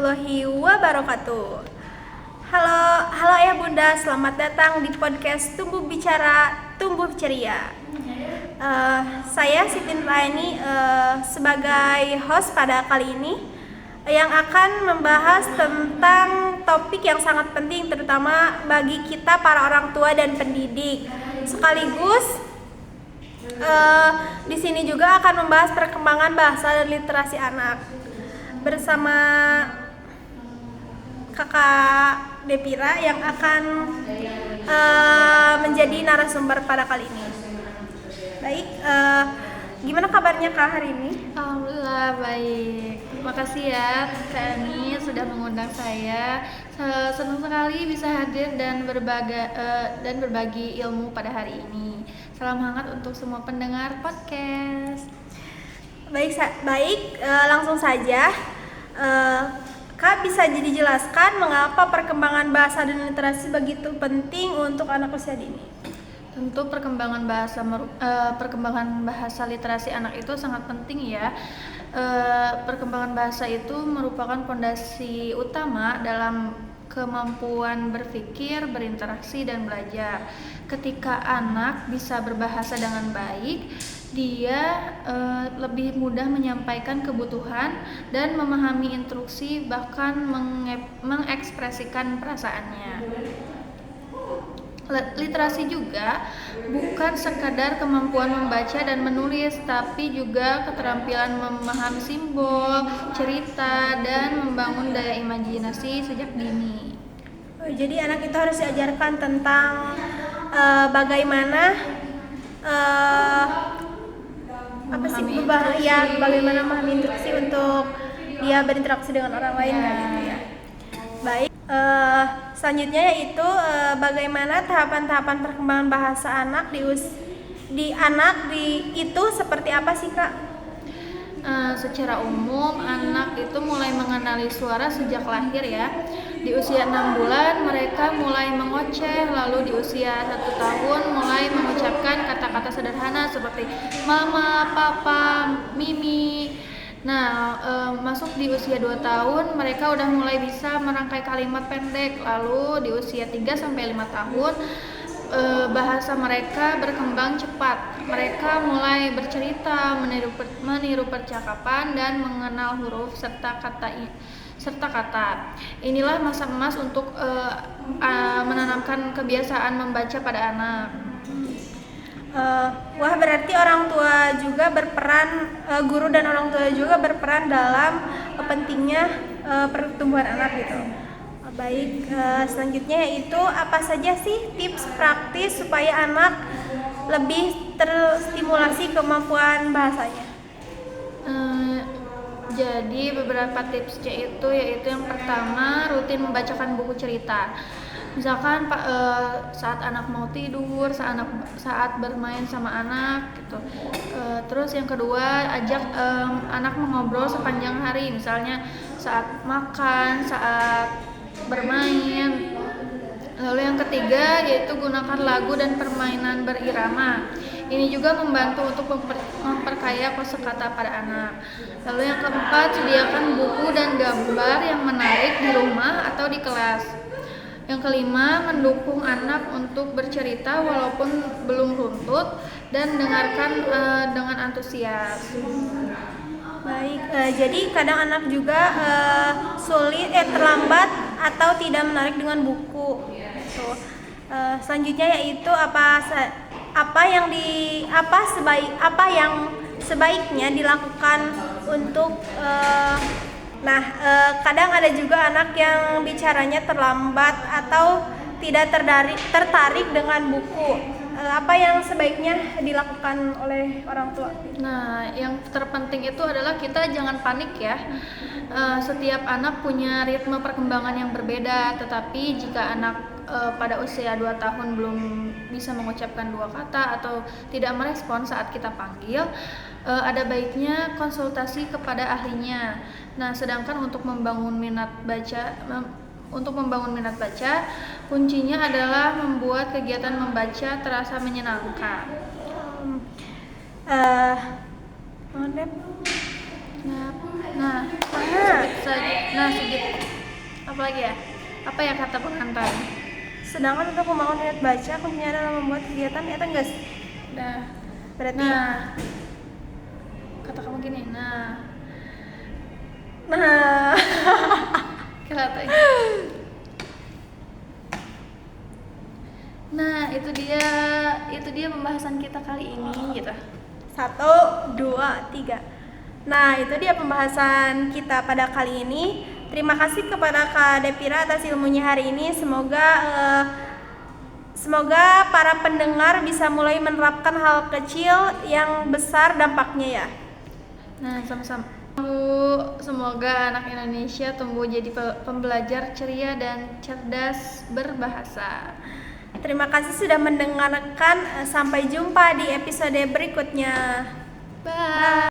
warahmatullahi wabarakatuh. Halo, halo ayah bunda, selamat datang di podcast Tumbuh Bicara, Tumbuh Ceria. Saya Siti Nuraini sebagai host pada kali ini yang akan membahas tentang topik yang sangat penting terutama bagi kita para orang tua dan pendidik. Sekaligus di sini juga akan membahas perkembangan bahasa dan literasi anak bersama Kakak Depira yang akan menjadi narasumber pada kali ini. Baik, gimana kabarnya Kak hari ini? Alhamdulillah baik. Terima kasih ya Kak Ani sudah mengundang saya. Senang sekali bisa hadir dan berbagi ilmu pada hari ini. Salam hangat untuk semua pendengar podcast. Baik, langsung saja. Kak bisa dijelaskan mengapa perkembangan bahasa dan literasi begitu penting untuk anak usia dini? Tentu perkembangan bahasa literasi anak itu sangat penting ya. Perkembangan bahasa itu merupakan fondasi utama dalam kemampuan berpikir, berinteraksi, dan belajar. Ketika anak bisa berbahasa dengan baik, dia lebih mudah menyampaikan kebutuhan dan memahami instruksi, bahkan mengekspresikan perasaannya. Literasi juga bukan sekadar kemampuan membaca dan menulis, tapi juga keterampilan memahami simbol, cerita, dan membangun daya imajinasi sejak dini. Jadi anak itu harus diajarkan tentang bagaimana bagaimana memahami instruksi untuk dia berinteraksi dengan orang lain gitu ya. Baik, selanjutnya yaitu bagaimana tahapan-tahapan perkembangan bahasa anak itu seperti apa sih Kak? Secara umum anak itu mulai mengenali suara sejak lahir ya. Di usia 6 bulan mereka mulai mengoceh, lalu di usia 1 tahun mulai mengucapkan kata-kata sederhana seperti mama, papa, mimi. Nah, masuk di usia 2 tahun mereka udah mulai bisa merangkai kalimat pendek. Lalu di usia 3-5 tahun bahasa mereka berkembang cepat. Mereka mulai bercerita, meniru percakapan, dan mengenal huruf serta kata. Inilah masa emas untuk menanamkan kebiasaan membaca pada anak. Wah, berarti orang tua juga berperan, guru dan orang tua juga berperan dalam pentingnya pertumbuhan anak gitu. Baik, selanjutnya yaitu apa saja sih tips praktis supaya anak lebih terstimulasi kemampuan bahasanya? Jadi beberapa tipsnya itu yaitu yang pertama, rutin membacakan buku cerita. Misalkan saat anak mau tidur, saat bermain sama anak gitu. Terus yang kedua, ajak anak mengobrol sepanjang hari, misalnya saat makan, saat bermain. Lalu yang ketiga yaitu gunakan lagu dan permainan berirama. Ini juga membantu untuk memperkaya kosakata pada anak. Lalu yang keempat, sediakan buku dan gambar yang menarik di rumah atau di kelas. Yang kelima, mendukung anak untuk bercerita walaupun belum runtut dan dengarkan dengan antusias. Baik, jadi kadang anak juga terlambat atau tidak menarik dengan buku. Selanjutnya yaitu apa yang sebaiknya dilakukan untuk kadang ada juga anak yang bicaranya terlambat atau tidak tertarik dengan buku. Apa yang sebaiknya dilakukan oleh orang tua? Nah, yang terpenting itu adalah kita jangan panik ya. Setiap anak punya ritme perkembangan yang berbeda, tetapi jika anak pada usia 2 tahun belum bisa mengucapkan 2 kata atau tidak merespon saat kita panggil, ada baiknya konsultasi kepada ahlinya. Nah, sedangkan untuk membangun minat baca, kuncinya adalah membuat kegiatan membaca terasa menyenangkan. saja. Nah, apa lagi ya? Apa ya kata pengantar? Sedangkan untuk membangun minat baca, kuncinya adalah membuat kegiatan ya enggak? Nah, Berarti kata kamu gini. nah Kata Nah, itu dia pembahasan kita kali ini gitu. 1, 2, 3. Nah, itu dia pembahasan kita pada kali ini. Terima kasih kepada Kak Depira atas ilmunya hari ini. Semoga para pendengar bisa mulai menerapkan hal kecil yang besar dampaknya ya. Nah, sama-sama. Semoga anak Indonesia tumbuh jadi pembelajar ceria dan cerdas berbahasa. Terima kasih sudah mendengarkan. Sampai jumpa di episode berikutnya. Bye.